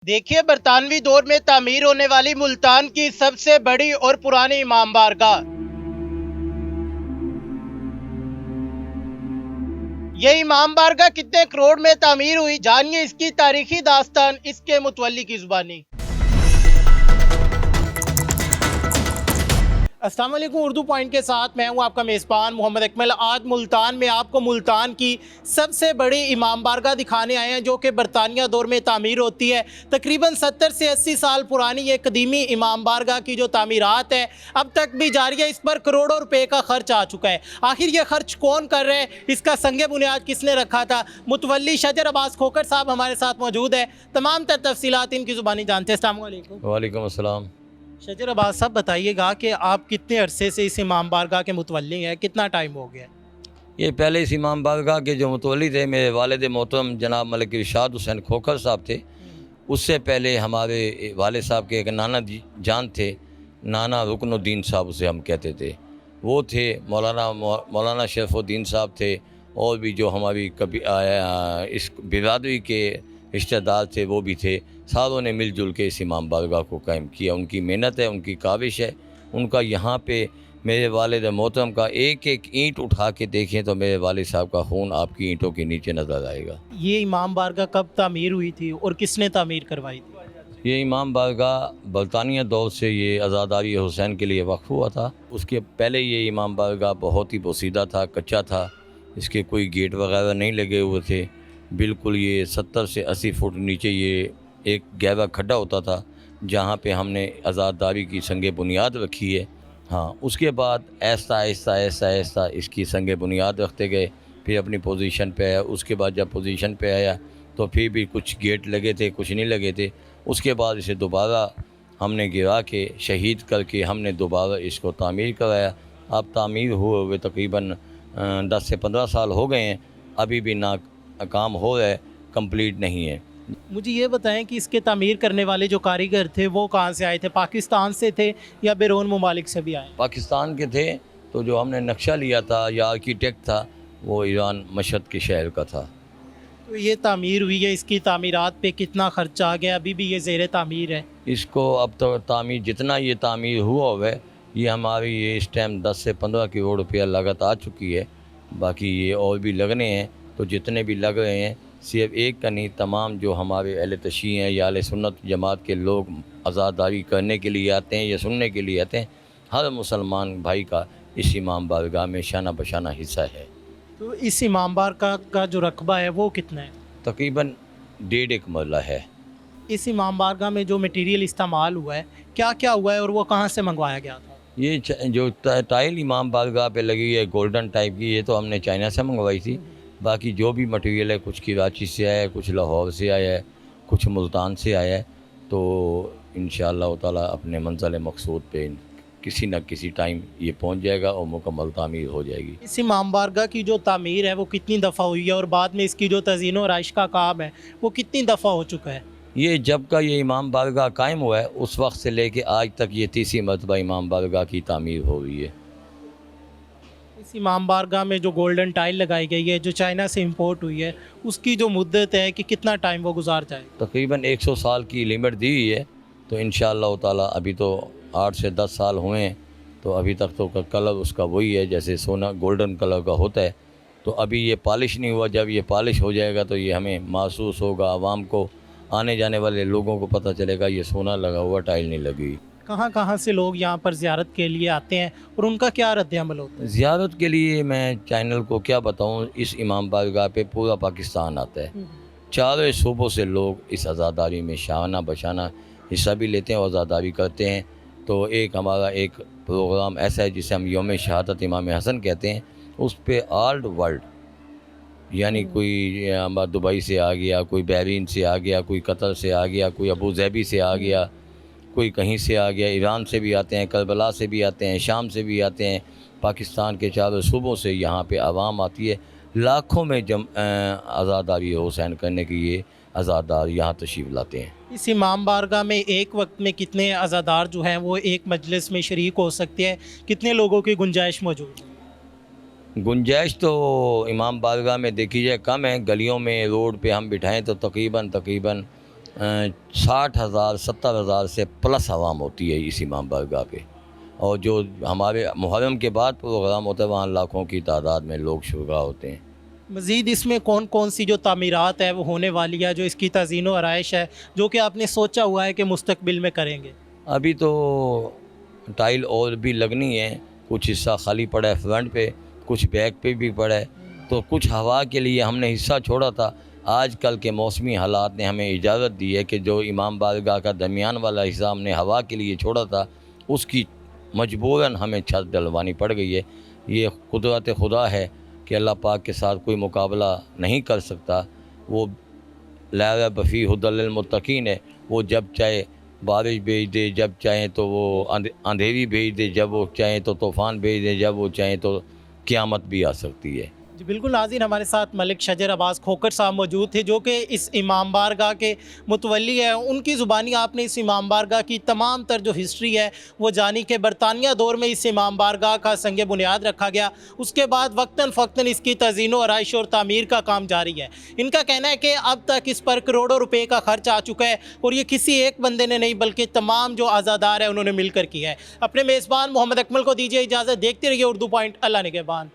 देखिए, बरतानवी दौर में तामीर होने वाली मुल्तान की सबसे बड़ी और पुरानी इमाम बारगाह। ये इमाम बारगाह कितने करोड़ में तामीर हुई, जानिए इसकी तारीखी दास्तान इसके मुतवल्ली की जुबानी। अस्सलाम वालेकुम, उर्दू पॉइंट के साथ मैं हूं आपका मेज़बान मोहम्मद अकमल। आज मुल्तान में आपको मुल्तान की सबसे बड़ी इमाम बारगाह दिखाने आए हैं जो कि बरतानिया दौर में तामीर होती है। तकरीबन 70 से 80 साल पुरानी ये कदीमी इमाम बारगाह की जो तामीरात है अब तक भी जारी है। इस पर करोड़ों रुपए का खर्च आ चुका है। आखिर ये खर्च कौन कर रहे हैं, इसका संग बुनियाद किसने रखा था? मुतवल्ली शजर अब्बास खोखर साहब हमारे साथ मौजूद है। तमाम तर तफसीलात इनकी ज़ुबानी जानते हैं। अस्सलाम वालेकुम। वालेकुम अस्सलाम। शजर अब्बास साहब, बताइएगा कि आप कितने अरसे से इस इमाम बारगाह के मुतवल्ली हैं, कितना टाइम हो गया? ये पहले इस इमाम बारगाह के जो मुतवल्ली थे मेरे वालिद मोहतरम जनाब मलिक इरशाद हुसैन खोखर साहब थे। उससे पहले हमारे वालिद साहब के एक नाना जान थे, नाना रुकनुद्दीन साहब उसे हम कहते थे, वो थे। मौलाना शरफुद्दीन साहब थे, और भी जो हमारी कभी इस बिरादरी के रिश्तेदार थे वो भी थे। सारों ने मिलजुल के इस इमाम बारगाह को कायम किया। उनकी मेहनत है, उनकी काविश है, उनका यहाँ पे मेरे वालिद मोहतरम का एक एक ईंट उठा के देखें तो मेरे वालिद साहब का खून आपकी ईंटों के नीचे नज़र आएगा। ये इमाम बारगाह कब तामीर हुई थी और किसने तामीर करवाई थी? ये इमाम बारगाह बरतानिया दौर से ये आज़ादारी हुसैन के लिए वक्फ हुआ था। उसके पहले ये इमाम बारगाह बहुत ही पोसीदा था, कच्चा था, इसके कोई गेट वगैरह नहीं लगे हुए थे। बिल्कुल ये 70 से 80 फुट नीचे ये एक गहरा खड्डा होता था जहाँ पे हमने आज़ादारी की संग बुनियाद रखी है। हाँ, उसके बाद ऐसा आहिस्ता आहिस्ता आहिस्ता इसकी संग बुनियाद रखते गए, फिर अपनी पोजीशन पे आया। उसके बाद जब पोजीशन पे आया तो फिर भी कुछ गेट लगे थे, कुछ नहीं लगे थे। उसके बाद इसे दोबारा हमने गिरा के शहीद करके हमने दोबारा इसको तामीर कराया। अब तामीर हुए हुए तकरीबन 10 से 15 साल हो गए हैं, अभी भी ना काम हो रहा है, कंप्लीट नहीं है। मुझे ये बताएं कि इसके तामीर करने वाले जो कारीगर थे वो कहाँ से आए थे? पाकिस्तान से थे या बैरून ममालिक से भी आए? पाकिस्तान के थे। तो जो हमने नक्शा लिया था या आर्किटेक्ट था वो ईरान मशहद के शहर का था। तो ये तामीर हुई है, इसकी तामीरात पे कितना खर्चा आ गया? अभी भी ये ज़ेर तामीर है? इसको अब तो तामीर जितना ये तामीर हुआ हुआ है, ये हमारी ये इस टाइम 10 से 15 करोड़ रुपया लागत आ चुकी है। बाकी ये और भी लगने हैं, तो जितने भी लग रहे हैं सिर्फ एक का नहीं, तमाम जो हमारे अहले तशी हैं या अहले सुन्नत जमात के लोग आज़ादारी करने के लिए आते हैं या सुनने के लिए आते हैं, हर मुसलमान भाई का इस इमाम बारगाह में शाना बशाना हिस्सा है। तो इस इमाम बारगाह का जो रकबा है वो कितना है? तकरीबन 1.5 मरला है। इस इमाम बारगाह में जो मटेरियल इस्तेमाल हुआ है, क्या क्या हुआ है और वो कहाँ से मंगवाया गया था? ये जो टाइल इमाम बारगाह पे लगी है गोल्डन टाइप की, ये तो हमने चाइना से मंगवाई थी। बाकी जो भी मटेरियल है कुछ कराची से आया है, कुछ लाहौर से आया है, कुछ मुल्तान से आया है। तो इंशाअल्लाह ताला अपने मंज़िल मकसूद पे किसी न किसी टाइम ये पहुंच जाएगा और मुकम्मल तामीर हो जाएगी। इस इमाम बारगाह की जो तामीर है वो कितनी दफ़ा हुई है और बाद में इसकी जो तज़ीन और आइश का काम है वो कितनी दफ़ा हो चुका है? ये जब का ये इमाम बारगाह कायम हुआ है उस वक्त से लेके आज तक ये 30वीं मरतबा इमाम बारगाह की तामीर हो रही है। इस इमाम बारगाह में जो गोल्डन टाइल लगाई गई है जो चाइना से इंपोर्ट हुई है, उसकी जो मुद्दत है कि कितना टाइम वो गुजार जाएगा? तकरीबन 100 साल की लिमिट दी हुई है। तो इंशाअल्लाह ताला अभी तो 8 से 10 साल हुए हैं, तो अभी तक तो कलर उसका वही है जैसे सोना गोल्डन कलर का होता है। तो अभी ये पॉलिश नहीं हुआ, जब ये पॉलिश हो जाएगा तो ये हमें महसूस होगा, आवाम को, आने जाने वाले लोगों को पता चलेगा ये सोना लगा हुआ टाइल नहीं लगी। कहाँ कहाँ से लोग यहाँ पर ज़ियारत के लिए आते हैं और उनका क्या रद्द-ए-अमल होता है? ज़ियारत के लिए मैं चैनल को क्या बताऊँ, इस इमाम बारगाह पे पूरा पाकिस्तान आता है। चारों सूबों से लोग इस आज़ादारी में शाना बशाना हिस्सा भी लेते हैं और आज़ादारी करते हैं। तो एक हमारा एक प्रोग्राम ऐसा है जिसे हम यौम शहादत इमाम हसन कहते हैं, उस पे ऑल वर्ल्ड यानी कोई दुबई से आ गया, कोई बहरीन से आ गया, कोई कतर से आ गया, कोई अबू ज़ैबी से आ गया, कोई कहीं से आ गया, ईरान से भी आते हैं, करबला से भी आते हैं, शाम से भी आते हैं। पाकिस्तान के चारों सूबों से यहाँ पे आवाम आती है। लाखों में आज़ादारी हुसैन करने के लिए आज़ादार यहाँ तशरीफ़ लाते हैं। इस इमाम बारगाह में एक वक्त में कितने अज़ादार जो हैं वो एक मजलिस में शरीक हो सकते हैं? कितने लोगों की गुंजाइश मौजूद है? गुंजाइश तो इमाम बारगाह में देखी जाए कम है। गलियों में, रोड पे हम बिठाएं तो तकरीबन 60,000 70,000 سے پلس عوام ہوتی ہے اس امام بارگاہ پہ، اور جو ہمارے محرم کے بعد پروگرام ہوتا ہے وہاں لاکھوں کی تعداد میں لوگ شرکا ہوتے ہیں۔ مزید اس میں کون کون سی جو تعمیرات ہے وہ ہونے والی ہے، جو اس کی تزئین و آرائش ہے، جو کہ آپ نے سوچا ہوا ہے کہ مستقبل میں کریں گے؟ ابھی تو ٹائل اور بھی لگنی ہے، کچھ حصہ خالی پڑا ہے فرنٹ پہ، کچھ بیک پہ بھی پڑا ہے، تو کچھ ہوا کے لیے ہم نے حصہ چھوڑا تھا۔ آج کل کے موسمی حالات نے ہمیں اجازت دی ہے کہ جو امام بارگاہ کا درمیان والا حصہ ہم نے ہوا کے لیے چھوڑا تھا اس کی مجبوراً ہمیں چھت ڈلوانی پڑ گئی ہے۔ یہ قدرت خدا ہے کہ اللہ پاک کے ساتھ کوئی مقابلہ نہیں کر سکتا، وہ لا ریب فیہ ھدی للمتقین ہے، وہ جب چاہے بارش بھیج دے، جب چاہیں تو وہ اندھیری بھیج دے، جب وہ چاہیں تو طوفان بھیج دے، جب وہ چاہیں تو قیامت بھی آ سکتی ہے۔ جی بالکل ناظرین، ہمارے ساتھ ملک شجر عباس کھوکھر صاحب موجود تھے جو کہ اس امام بارگاہ کے متولی ہیں۔ ان کی زبانی آپ نے اس امام بارگاہ کی تمام تر جو ہسٹری ہے وہ جانی کہ برطانیہ دور میں اس امام بارگاہ کا سنگ بنیاد رکھا گیا، اس کے بعد وقتاً فوقتاً اس کی تزئین و آرائش اور تعمیر کا کام جاری ہے۔ ان کا کہنا ہے کہ اب تک اس پر کروڑوں روپے کا خرچ آ چکا ہے، اور یہ کسی ایک بندے نے نہیں بلکہ تمام جو عزادار ہیں انہوں نے مل کر کیا ہے۔ اپنے میزبان محمد اکمل کو دیجیے اجازت، دیکھتے رہیے اردو پوائنٹ۔ اللہ نگہبان۔